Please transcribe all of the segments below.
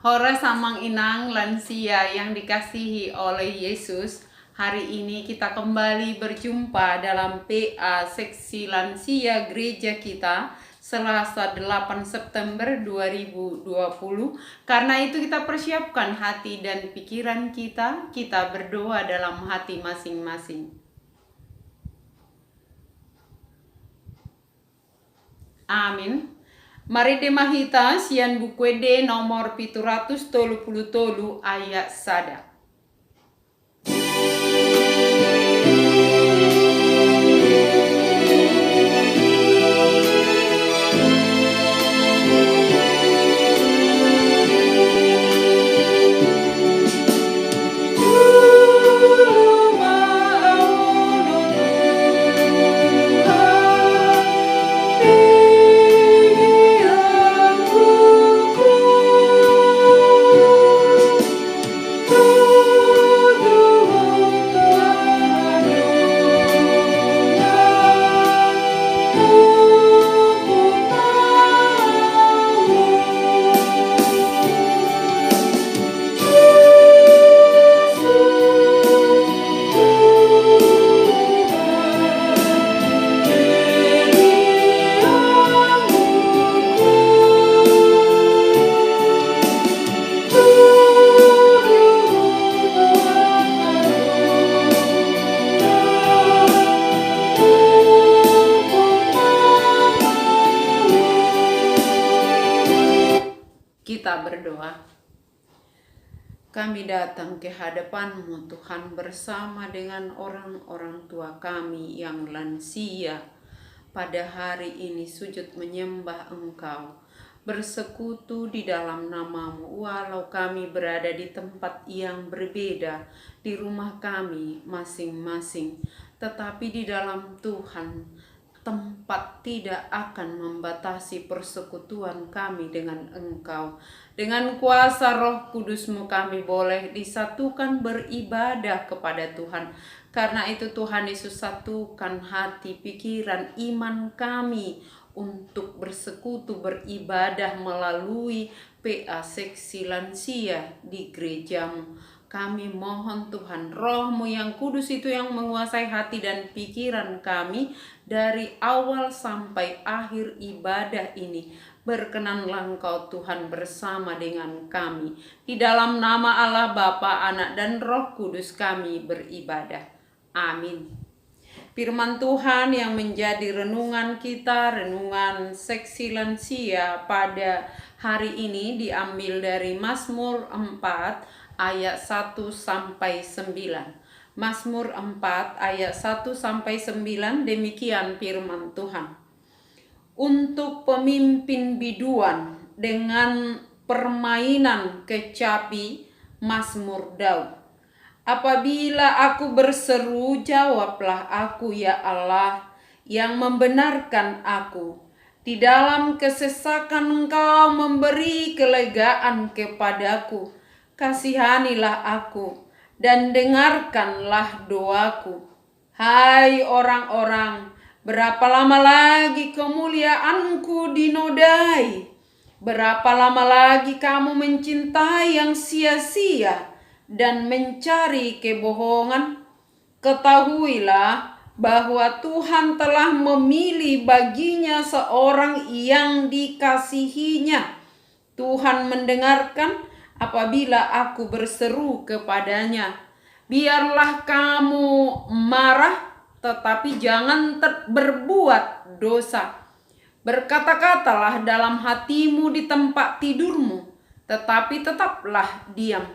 Hora Samang Inang lansia yang dikasihi oleh Yesus, hari ini kita kembali berjumpa dalam PA Seksi Lansia Gereja kita Selasa 8 September 2020. Karena itu kita persiapkan hati dan pikiran kita berdoa dalam hati masing-masing. Amin. Mari demahita sian bukwede nomor 733 ayat sada. Kita berdoa. Kami datang ke hadapan-Mu Tuhan bersama dengan orang-orang tua kami yang lansia. Pada hari ini sujud menyembah Engkau, bersekutu di dalam nama-Mu walau kami berada di tempat yang berbeda, di rumah kami masing-masing. Tetapi di dalam Tuhan, tempat tidak akan membatasi persekutuan kami dengan Engkau. Dengan kuasa Roh Kudus-Mu kami boleh disatukan beribadah kepada Tuhan. Karena itu Tuhan Yesus satukan hati, pikiran, iman kami untuk bersekutu beribadah melalui PA Seksi Lansia di gereja-Mu. Kami mohon Tuhan, Roh-Mu yang kudus itu yang menguasai hati dan pikiran kami dari awal sampai akhir ibadah ini. Berkenanlah Engkau Tuhan bersama dengan kami. Di dalam nama Allah Bapa, Anak dan Roh Kudus kami beribadah. Amin. Firman Tuhan yang menjadi renungan kita, renungan Seksi Lansia pada hari ini diambil dari Mazmur 4 ayat 1 sampai 9. Mazmur 4 ayat 1 sampai 9 demikian firman Tuhan. Untuk pemimpin biduan dengan permainan kecapi, Mazmur Daud. Apabila aku berseru, jawablah aku ya Allah yang membenarkan aku. Di dalam kesesakan Engkau memberi kelegaan kepadaku. Kasihanilah aku dan dengarkanlah doaku. Hai orang-orang, berapa lama lagi kemuliaanku dinodai? Berapa lama lagi kamu mencintai yang sia-sia dan mencari kebohongan? Ketahuilah bahwa Tuhan telah memilih baginya seorang yang dikasihinya. Tuhan mendengarkan apabila aku berseru kepadanya. Biarlah kamu marah, tetapi jangan berbuat dosa. Berkata-katalah dalam hatimu di tempat tidurmu, tetapi tetaplah diam.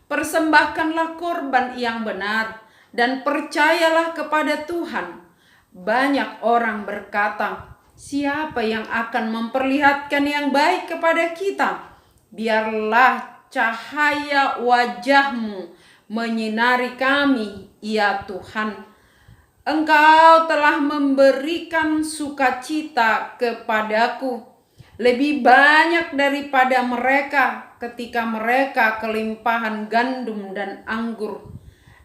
Persembahkanlah korban yang benar, dan percayalah kepada Tuhan. Banyak orang berkata, siapa yang akan memperlihatkan yang baik kepada kita? Biarlah cahaya wajah-Mu menyinari kami, ya Tuhan. Engkau telah memberikan sukacita kepadaku, lebih banyak daripada mereka ketika mereka kelimpahan gandum dan anggur.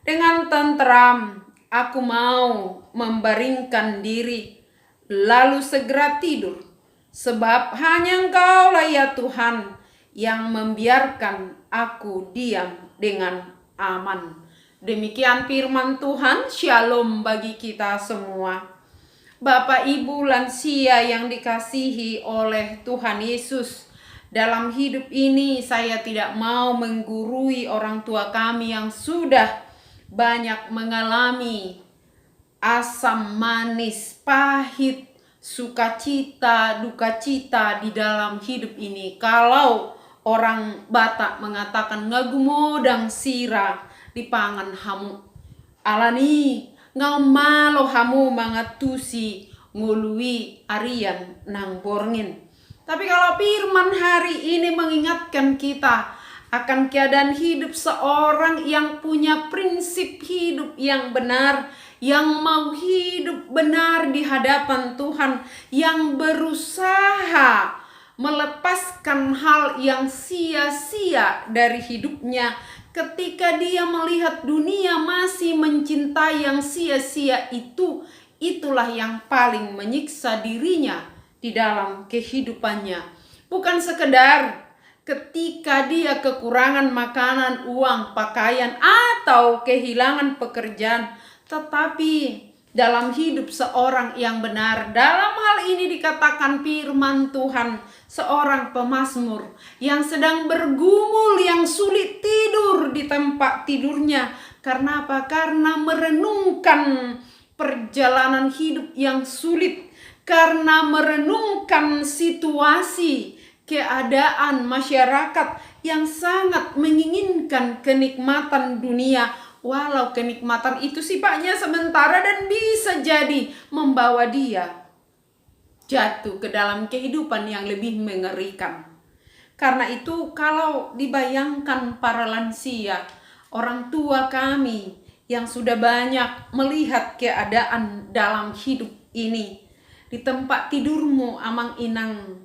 Dengan tenteram aku mau membaringkan diri, lalu segera tidur. Sebab hanya Engkaulah ya Tuhan yang membiarkan aku diam dengan aman. Demikian firman Tuhan. Shalom bagi kita semua. Bapak, Ibu, lansia yang dikasihi oleh Tuhan Yesus, dalam hidup ini saya tidak mau menggurui orang tua kami yang sudah banyak mengalami asam, manis, pahit, sukacita, duka cita di dalam hidup ini. Kalau orang Batak mengatakan ngagumodang sira di pangan hamu, alani ngamalo hamu mangatusi ngului arian nang borngin. Tapi kalau firman hari ini mengingatkan kita akan keadaan hidup seorang yang punya prinsip hidup yang benar, yang mau hidup benar di hadapan Tuhan, yang berusaha melepaskan hal yang sia-sia dari hidupnya. Ketika dia melihat dunia masih mencintai yang sia-sia itu, itulah yang paling menyiksa dirinya di dalam kehidupannya. Bukan sekedar ketika dia kekurangan makanan, uang, pakaian, atau kehilangan pekerjaan, tetapi dalam hidup seorang yang benar. Dalam hal ini dikatakan firman Tuhan, seorang pemazmur yang sedang bergumul, yang sulit tidur di tempat tidurnya. Karena apa? Karena merenungkan perjalanan hidup yang sulit, karena merenungkan situasi keadaan masyarakat yang sangat menginginkan kenikmatan dunia. Walau kenikmatan itu sifatnya sementara dan bisa jadi membawa dia jatuh ke dalam kehidupan yang lebih mengerikan. Karena itu kalau dibayangkan para lansia, orang tua kami yang sudah banyak melihat keadaan dalam hidup ini, di tempat tidurmu amang inang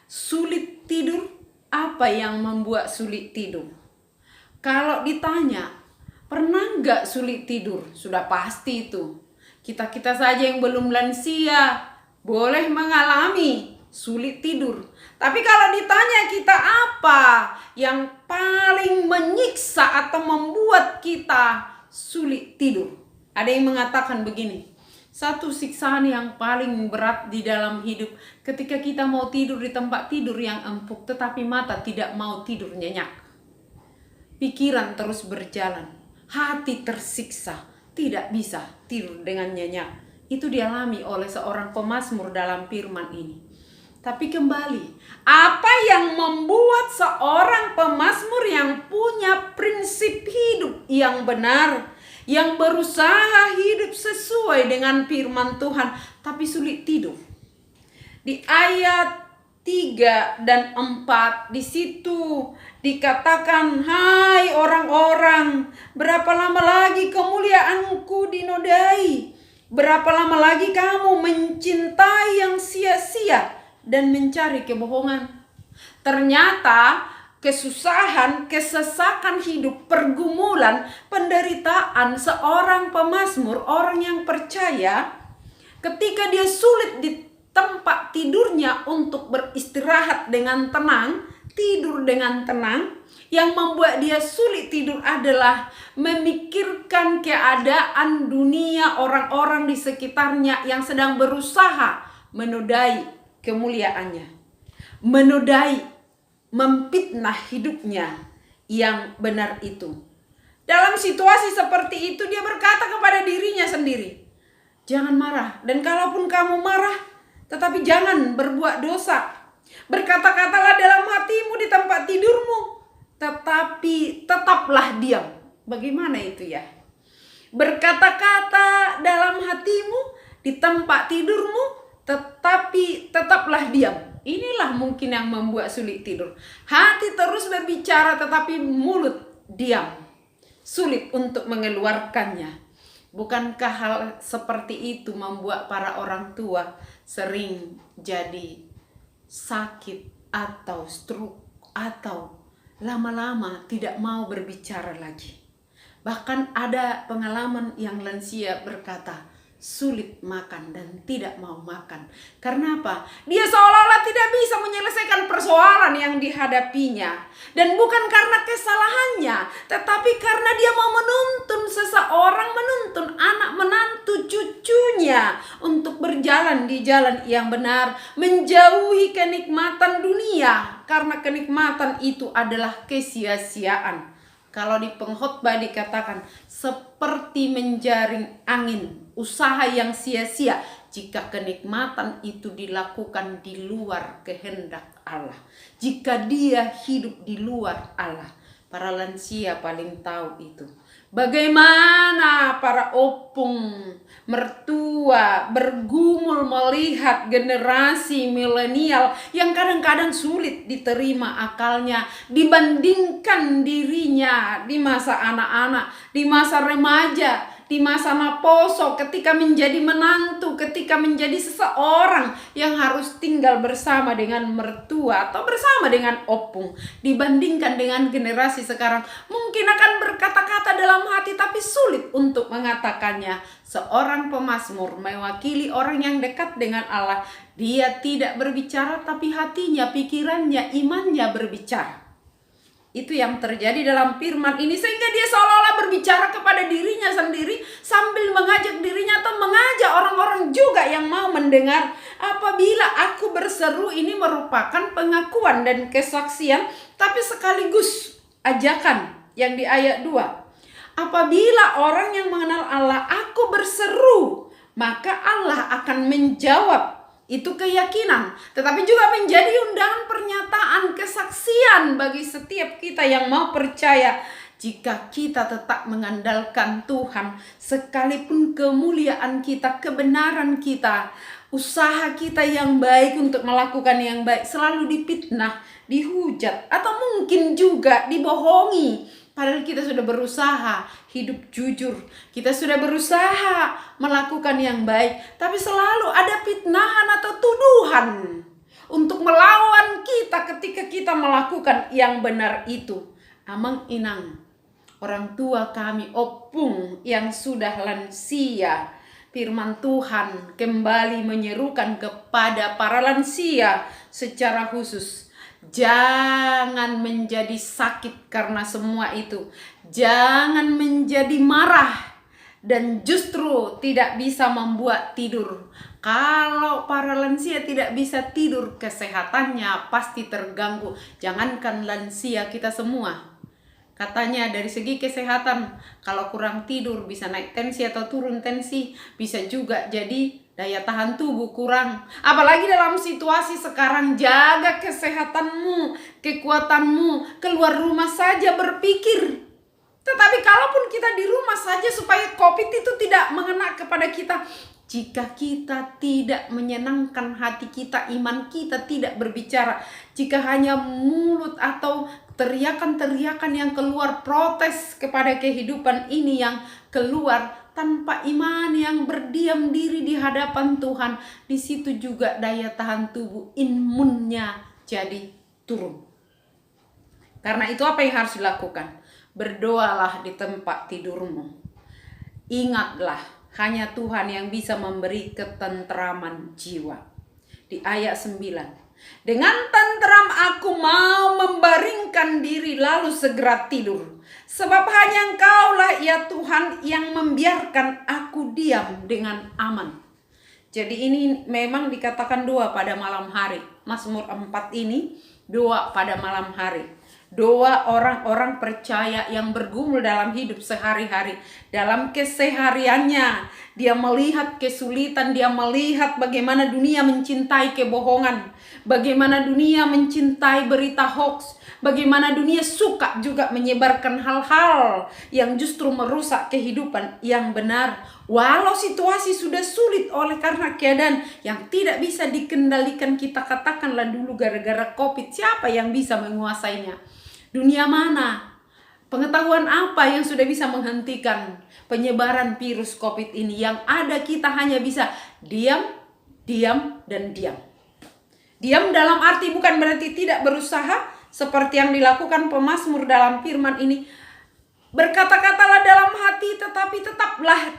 sulit tidur, apa yang membuat sulit tidur? Kalau ditanya, pernah nggak sulit tidur? Sudah pasti itu. Kita saja yang belum lansia boleh mengalami sulit tidur. Tapi kalau ditanya kita apa yang paling menyiksa atau membuat kita sulit tidur? Ada yang mengatakan begini, satu siksaan yang paling berat di dalam hidup ketika kita mau tidur di tempat tidur yang empuk tetapi mata tidak mau tidur nyenyak. Pikiran terus berjalan, hati tersiksa, tidak bisa tidur dengan nyenyak. Itu dialami oleh seorang pemazmur dalam firman ini. Tapi kembali, apa yang membuat seorang pemazmur yang punya prinsip hidup yang benar, yang berusaha hidup sesuai dengan firman Tuhan, tapi sulit tidur? Di ayat 3 dan 4 di situ dikatakan, hai orang-orang, berapa lama lagi kemuliaanku dinodai? Berapa lama lagi kamu mencintai yang sia-sia dan mencari kebohongan? Ternyata kesusahan, kesesakan hidup, pergumulan, penderitaan seorang pemazmur, orang yang percaya, ketika dia sulit di tempat tidurnya untuk beristirahat dengan tenang, tidur dengan tenang, yang membuat dia sulit tidur adalah memikirkan keadaan dunia, orang-orang di sekitarnya yang sedang berusaha menodai kemuliaannya, menodai, memfitnah hidupnya yang benar itu. Dalam situasi seperti itu dia berkata kepada dirinya sendiri, jangan marah, dan kalaupun kamu marah, tetapi jangan berbuat dosa. Berkata-katalah dalam hatimu di tempat tidurmu, tetapi tetaplah diam. Bagaimana itu ya? Berkata-kata dalam hatimu di tempat tidurmu, tetapi tetaplah diam. Inilah mungkin yang membuat sulit tidur. Hati terus berbicara tetapi mulut diam. Sulit untuk mengeluarkannya. Bukankah hal seperti itu membuat para orang tua sering jadi sakit atau stroke atau lama-lama tidak mau berbicara lagi? Bahkan ada pengalaman yang lansia berkata, sulit makan dan tidak mau makan. Karena apa? Dia seolah-olah tidak bisa menyelesaikan persoalan yang dihadapinya. Dan bukan karena kesalahannya, tetapi karena dia mau menuntun seseorang, menuntun anak menantu cucunya untuk berjalan di jalan yang benar, menjauhi kenikmatan dunia. Karena kenikmatan itu adalah kesia-siaan. Kalau di pengkhotbah dikatakan seperti menjaring angin, usaha yang sia-sia jika kenikmatan itu dilakukan di luar kehendak Allah. Jika dia hidup di luar Allah. Para lansia paling tahu itu. Bagaimana para opung mertua bergumul melihat generasi milenial yang kadang-kadang sulit diterima akalnya dibandingkan dirinya di masa anak-anak, di masa remaja, di masa maposo, ketika menjadi menantu, ketika menjadi seseorang yang harus tinggal bersama dengan mertua atau bersama dengan opung, dibandingkan dengan generasi sekarang. Mungkin akan berkata-kata dalam hati tapi sulit untuk mengatakannya. Seorang pemazmur mewakili orang yang dekat dengan Allah. Dia tidak berbicara tapi hatinya, pikirannya, imannya berbicara. Itu yang terjadi dalam firman ini, sehingga dia seolah-olah berbicara kepada dirinya sendiri sambil mengajak dirinya atau mengajak orang-orang juga yang mau mendengar. Apabila aku berseru, ini merupakan pengakuan dan kesaksian, tapi sekaligus ajakan yang di ayat 2. Apabila orang yang mengenal Allah, aku berseru, maka Allah akan menjawab. Itu keyakinan, tetapi juga menjadi undangan pernyataan kesaksian bagi setiap kita yang mau percaya. Jika kita tetap mengandalkan Tuhan, sekalipun kemuliaan kita, kebenaran kita, usaha kita yang baik untuk melakukan yang baik selalu difitnah, dihujat, atau mungkin juga dibohongi. Padahal kita sudah berusaha hidup jujur, kita sudah berusaha melakukan yang baik, tapi selalu ada fitnahan atau tuduhan untuk melawan kita ketika kita melakukan yang benar itu. Amang inang, orang tua kami opung yang sudah lansia, firman Tuhan kembali menyerukan kepada para lansia secara khusus. Jangan menjadi sakit karena semua itu. Jangan menjadi marah dan justru tidak bisa membuat tidur. Kalau para lansia tidak bisa tidur, kesehatannya pasti terganggu. Jangankan lansia, kita semua. Katanya dari segi kesehatan, kalau kurang tidur bisa naik tensi atau turun tensi, bisa juga jadi daya tahan tubuh kurang. Apalagi dalam situasi sekarang, jaga kesehatanmu, kekuatanmu, keluar rumah saja berpikir. Tetapi kalaupun kita di rumah saja supaya COVID itu tidak mengena kepada kita, jika kita tidak menyenangkan hati kita, iman kita tidak berbicara, jika hanya mulut atau teriakan-teriakan yang keluar, protes kepada kehidupan ini yang keluar, tanpa iman yang berdiam diri di hadapan Tuhan, di situ juga daya tahan tubuh, imunnya jadi turun. Karena itu apa yang harus dilakukan? Berdoalah di tempat tidurmu. Ingatlah, hanya Tuhan yang bisa memberi ketentraman jiwa. Di ayat 9. Dengan tenteram aku mau membaringkan diri lalu segera tidur. Sebab hanya Engkaulah ya Tuhan yang membiarkan aku diam dengan aman. Jadi ini memang dikatakan doa pada malam hari. Mazmur 4 ini doa pada malam hari. Doa orang-orang percaya yang bergumul dalam hidup sehari-hari. Dalam kesehariannya, dia melihat kesulitan, dia melihat bagaimana dunia mencintai kebohongan, bagaimana dunia mencintai berita hoax, bagaimana dunia suka juga menyebarkan hal-hal yang justru merusak kehidupan yang benar. Walau situasi sudah sulit oleh karena keadaan yang tidak bisa dikendalikan, kita katakanlah dulu gara-gara COVID, siapa yang bisa menguasainya? Dunia mana? Pengetahuan apa yang sudah bisa menghentikan penyebaran virus COVID ini? Yang ada kita hanya bisa diam, diam, dan diam. Diam dalam arti bukan berarti tidak berusaha, seperti yang dilakukan pemazmur dalam firman ini. Berkata-katalah dalam hati, tetapi tetaplah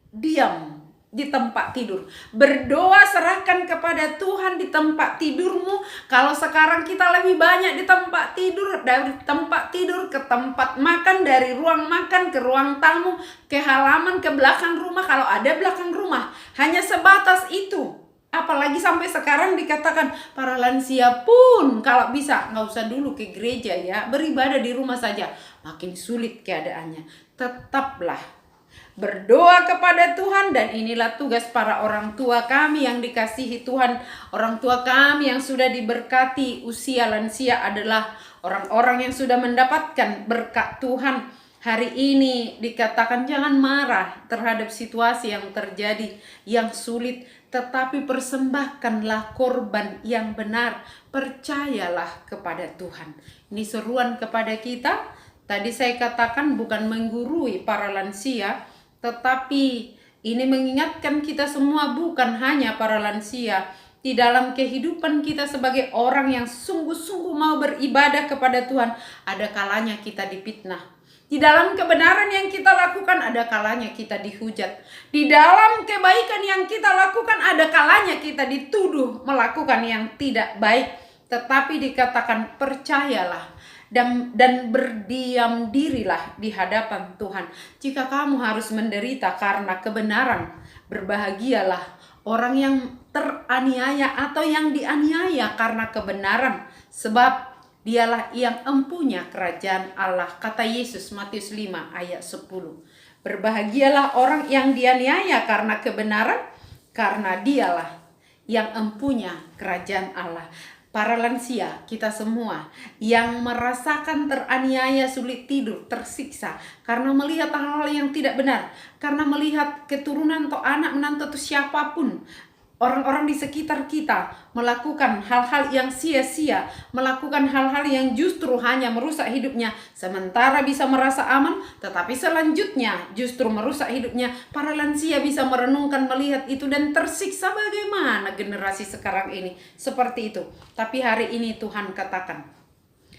diam. di tempat tidur. Berdoa, serahkan kepada Tuhan di tempat tidurmu. Kalau sekarang kita lebih banyak di tempat tidur, dari tempat tidur ke tempat makan, dari ruang makan ke ruang tamu, ke halaman, ke belakang rumah, kalau ada belakang rumah. Hanya sebatas itu. Apalagi sampai sekarang dikatakan para lansia pun kalau bisa nggak usah dulu ke gereja ya, beribadah di rumah saja. Makin sulit keadaannya. Tetaplah berdoa kepada Tuhan, dan inilah tugas para orang tua kami yang dikasihi Tuhan. Orang tua kami yang sudah diberkati usia lansia adalah orang-orang yang sudah mendapatkan berkat Tuhan. Hari ini dikatakan jangan marah terhadap situasi yang terjadi yang sulit, tetapi persembahkanlah korban yang benar. Percayalah kepada Tuhan. Ini seruan kepada kita. Tadi saya katakan bukan menggurui para lansia, tetapi ini mengingatkan kita semua, bukan hanya para lansia. Di dalam kehidupan kita sebagai orang yang sungguh-sungguh mau beribadah kepada Tuhan, ada kalanya kita difitnah. Di dalam kebenaran yang kita lakukan, ada kalanya kita dihujat. Di dalam kebaikan yang kita lakukan, ada kalanya kita dituduh melakukan yang tidak baik. Tetapi dikatakan percayalah dan berdiam dirilah di hadapan Tuhan. Jika kamu harus menderita karena kebenaran, berbahagialah orang yang teraniaya atau yang dianiaya karena kebenaran, sebab dialah yang empunya kerajaan Allah. Kata Yesus Matius 5 ayat 10. Berbahagialah orang yang dianiaya karena kebenaran, karena dialah yang empunya kerajaan Allah. Para lansia, kita semua yang merasakan teraniaya, sulit tidur, tersiksa karena melihat hal-hal yang tidak benar, karena melihat keturunan atau anak menantu atau siapapun, orang-orang di sekitar kita melakukan hal-hal yang sia-sia, melakukan hal-hal yang justru hanya merusak hidupnya, sementara bisa merasa aman, tetapi selanjutnya justru merusak hidupnya. Para lansia bisa merenungkan, melihat itu dan tersiksa. Bagaimana generasi sekarang ini seperti itu. Tapi hari ini Tuhan katakan,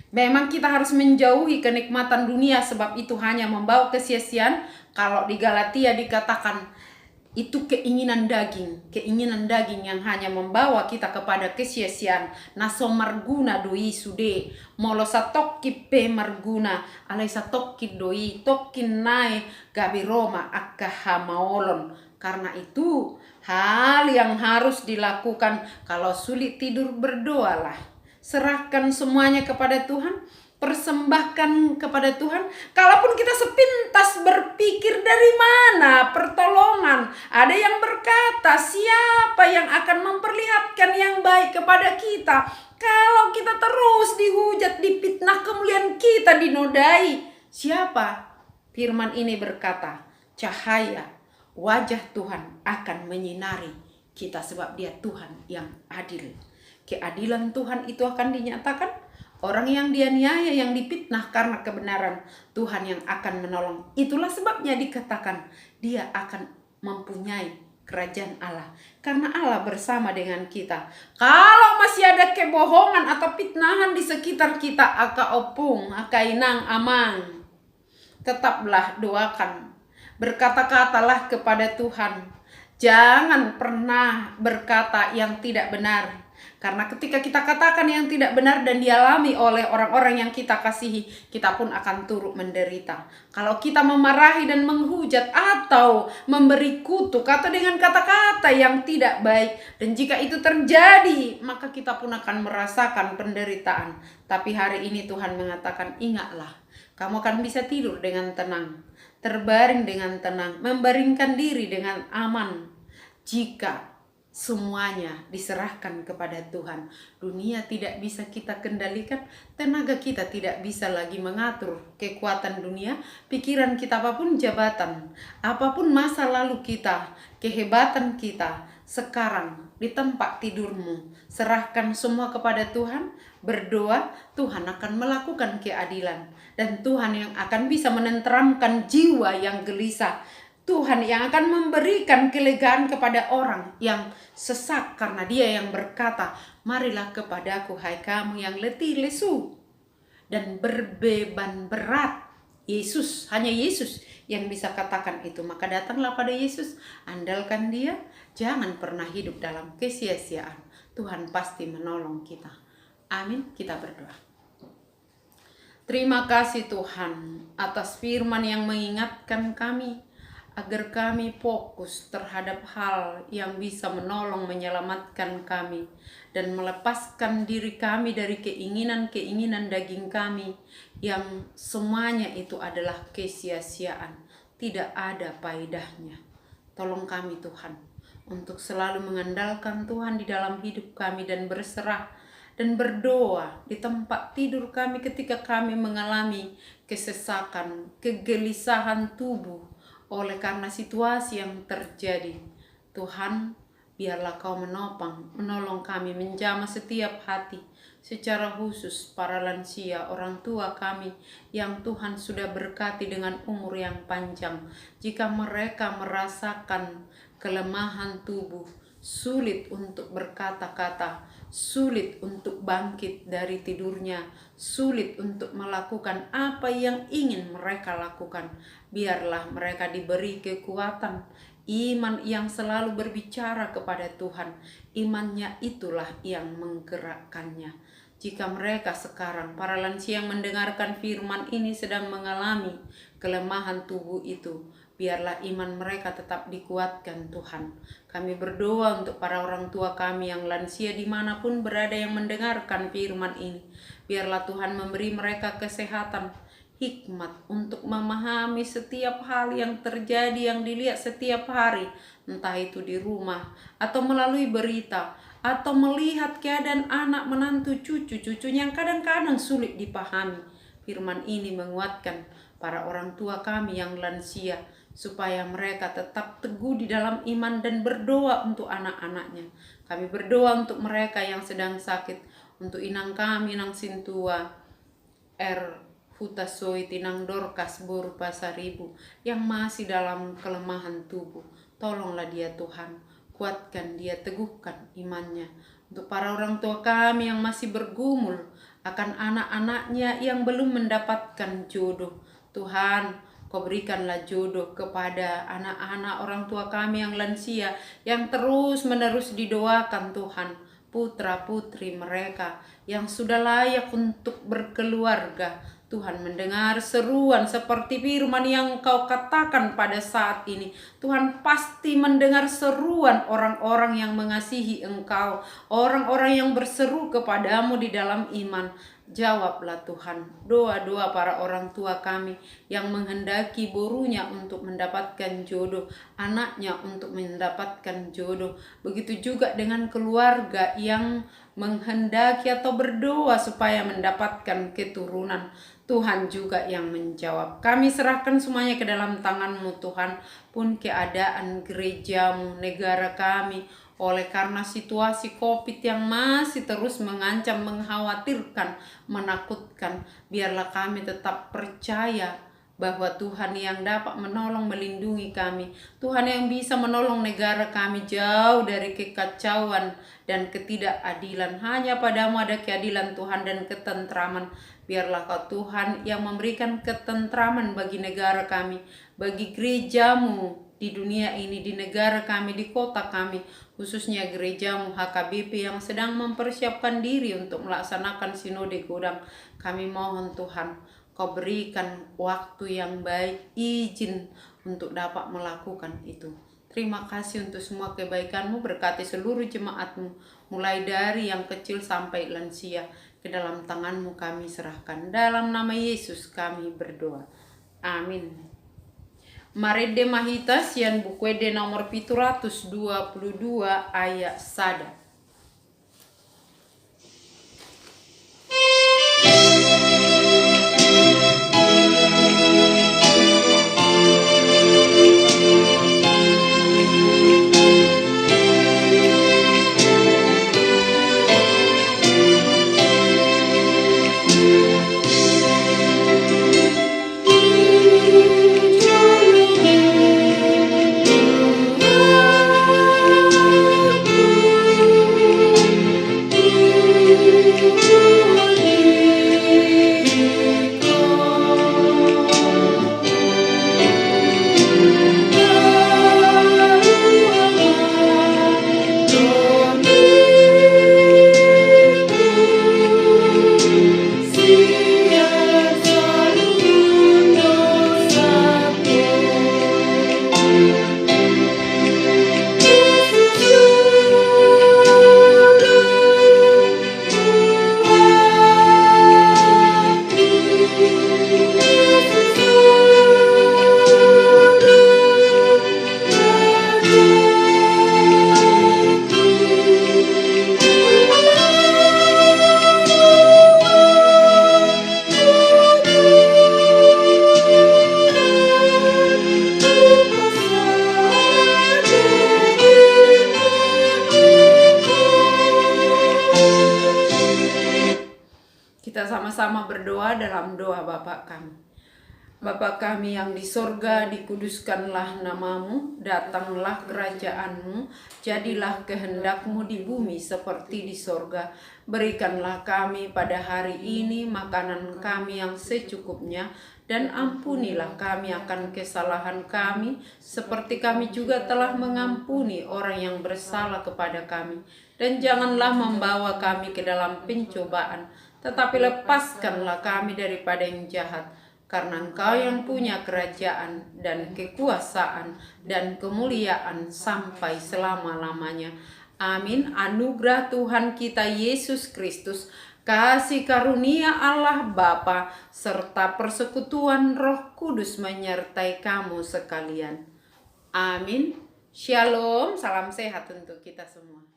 memang kita harus menjauhi kenikmatan dunia, sebab itu hanya membawa kesia-siaan. Kalau di Galatia dikatakan itu keinginan daging yang hanya membawa kita kepada kesia-siaan. Naso marguna doi sude, molo satokki pe marguna, alai satokki doi tokin nae gabi Roma akaha maolon. Karena itu hal yang harus dilakukan. Kalau sulit tidur, berdoalah. Serahkan semuanya kepada Tuhan. Persembahkan kepada Tuhan. Kalaupun kita sepintas berpikir dari mana pertolongan, ada yang berkata siapa yang akan memperlihatkan yang baik kepada kita kalau kita terus dihujat, difitnah, kemuliaan kita dinodai? Siapa? Firman ini berkata, cahaya wajah Tuhan akan menyinari kita, sebab Dia Tuhan yang adil. Keadilan Tuhan itu akan dinyatakan. Orang yang dianiaya, yang difitnah karena kebenaran, Tuhan yang akan menolong. Itulah sebabnya dikatakan Dia akan mempunyai kerajaan Allah, karena Allah bersama dengan kita. Kalau masih ada kebohongan atau fitnahan di sekitar kita, aka opung, aka inang amang, tetaplah doakan. Berkata-katalah kepada Tuhan. Jangan pernah berkata yang tidak benar. Karena ketika kita katakan yang tidak benar dan dialami oleh orang-orang yang kita kasihi, kita pun akan turut menderita. Kalau kita memarahi dan menghujat atau memberi kutuk atau dengan kata-kata yang tidak baik, dan jika itu terjadi, maka kita pun akan merasakan penderitaan. Tapi hari ini Tuhan mengatakan, ingatlah, kamu akan bisa tidur dengan tenang, terbaring dengan tenang, membaringkan diri dengan aman. Jika semuanya diserahkan kepada Tuhan. Dunia tidak bisa kita kendalikan, tenaga kita tidak bisa lagi mengatur kekuatan dunia, pikiran kita apapun, jabatan, apapun masa lalu kita, kehebatan kita. Sekarang di tempat tidurmu, serahkan semua kepada Tuhan, berdoa, Tuhan akan melakukan keadilan, dan Tuhan yang akan bisa menenteramkan jiwa yang gelisah. Tuhan yang akan memberikan kelegaan kepada orang yang sesak, karena Dia yang berkata, marilah kepadaku hai kamu yang letih lesu dan berbeban berat, Yesus, hanya Yesus yang bisa katakan itu. Maka datanglah pada Yesus, andalkan Dia, jangan pernah hidup dalam kesia-siaan. Tuhan pasti menolong kita. Amin, kita berdoa. Terima kasih Tuhan atas firman yang mengingatkan kami agar kami fokus terhadap hal yang bisa menolong menyelamatkan kami dan melepaskan diri kami dari keinginan-keinginan daging kami yang semuanya itu adalah kesia-siaan, tidak ada faedahnya. Tolong kami Tuhan untuk selalu mengandalkan Tuhan di dalam hidup kami dan berserah dan berdoa di tempat tidur kami ketika kami mengalami kesesakan, kegelisahan tubuh oleh karena situasi yang terjadi. Tuhan, biarlah Kau menolong kami menjamah setiap hati, secara khusus para lansia, orang tua kami yang Tuhan sudah berkati dengan umur yang panjang. Jika mereka merasakan kelemahan tubuh, sulit untuk berkata-kata, sulit untuk bangkit dari tidurnya, sulit untuk melakukan apa yang ingin mereka lakukan, biarlah mereka diberi kekuatan, iman yang selalu berbicara kepada Tuhan. Imannya itulah yang menggerakkannya. Jika mereka sekarang, para lansia yang mendengarkan firman ini sedang mengalami kelemahan tubuh itu, biarlah iman mereka tetap dikuatkan Tuhan. Kami berdoa untuk para orang tua kami yang lansia dimanapun berada yang mendengarkan firman ini. Biarlah Tuhan memberi mereka kesehatan, hikmat untuk memahami setiap hal yang terjadi, yang dilihat setiap hari. Entah itu di rumah, atau melalui berita, atau melihat keadaan anak, menantu, cucu-cucunya yang kadang-kadang sulit dipahami. Firman ini menguatkan para orang tua kami yang lansia, supaya mereka tetap teguh di dalam iman dan berdoa untuk anak-anaknya. Kami berdoa untuk mereka yang sedang sakit, untuk inang kami, Inang Sintua, Hutasoi, Tinang Dorcas, Boru Pasaribu, yang masih dalam kelemahan tubuh. Tolonglah dia Tuhan, kuatkan dia, teguhkan imannya. Untuk para orang tua kami yang masih bergumul akan anak-anaknya yang belum mendapatkan jodoh, Tuhan, Kau berikanlah jodoh kepada anak-anak orang tua kami yang lansia, yang terus-menerus didoakan Tuhan, putra-putri mereka yang sudah layak untuk berkeluarga. Tuhan, mendengar seruan seperti firman yang Kau katakan pada saat ini. Tuhan pasti mendengar seruan orang-orang yang mengasihi Engkau, orang-orang yang berseru kepadamu di dalam iman. Jawablah Tuhan doa-doa para orang tua kami yang menghendaki borunya untuk mendapatkan jodoh, anaknya untuk mendapatkan jodoh. Begitu juga dengan keluarga yang menghendaki atau berdoa supaya mendapatkan keturunan. Tuhan juga yang menjawab. Kami serahkan semuanya ke dalam tangan-Mu Tuhan, pun keadaan gerejamu, negara kami, oleh karena situasi COVID yang masih terus mengancam, mengkhawatirkan, menakutkan, biarlah kami tetap percaya bahwa Tuhan yang dapat menolong, melindungi kami, Tuhan yang bisa menolong negara kami jauh dari kekacauan dan ketidakadilan. Hanya padamu ada keadilan Tuhan dan ketentraman. Biarlah Kau Tuhan yang memberikan ketentraman bagi negara kami, bagi gerejamu di dunia ini, di negara kami, di kota kami, khususnya gerejamu HKBP yang sedang mempersiapkan diri untuk melaksanakan sinode Godang. Kami mohon Tuhan, Kau berikan waktu yang baik, izin untuk dapat melakukan itu. Terima kasih untuk semua kebaikan-Mu, berkati seluruh jemaat-Mu, mulai dari yang kecil sampai lansia. Ke dalam tangan-Mu kami serahkan. Dalam nama Yesus kami berdoa. Amin. Marede mahita sian bukwede nomor 722 ayat sada. Kita sama-sama berdoa dalam doa Bapa kami. Bapa kami yang di sorga, dikuduskanlah namamu, datanglah kerajaanmu, jadilah kehendakmu di bumi seperti di sorga. Berikanlah kami pada hari ini makanan kami yang secukupnya, dan ampunilah kami akan kesalahan kami, seperti kami juga telah mengampuni orang yang bersalah kepada kami. Dan janganlah membawa kami ke dalam pencobaan, tetapi lepaskanlah kami daripada yang jahat. Karena Engkau yang punya kerajaan dan kekuasaan dan kemuliaan sampai selama-lamanya. Amin. Anugerah Tuhan kita Yesus Kristus, kasih karunia Allah Bapa, serta persekutuan Roh Kudus menyertai kamu sekalian. Amin. Shalom, salam sehat untuk kita semua.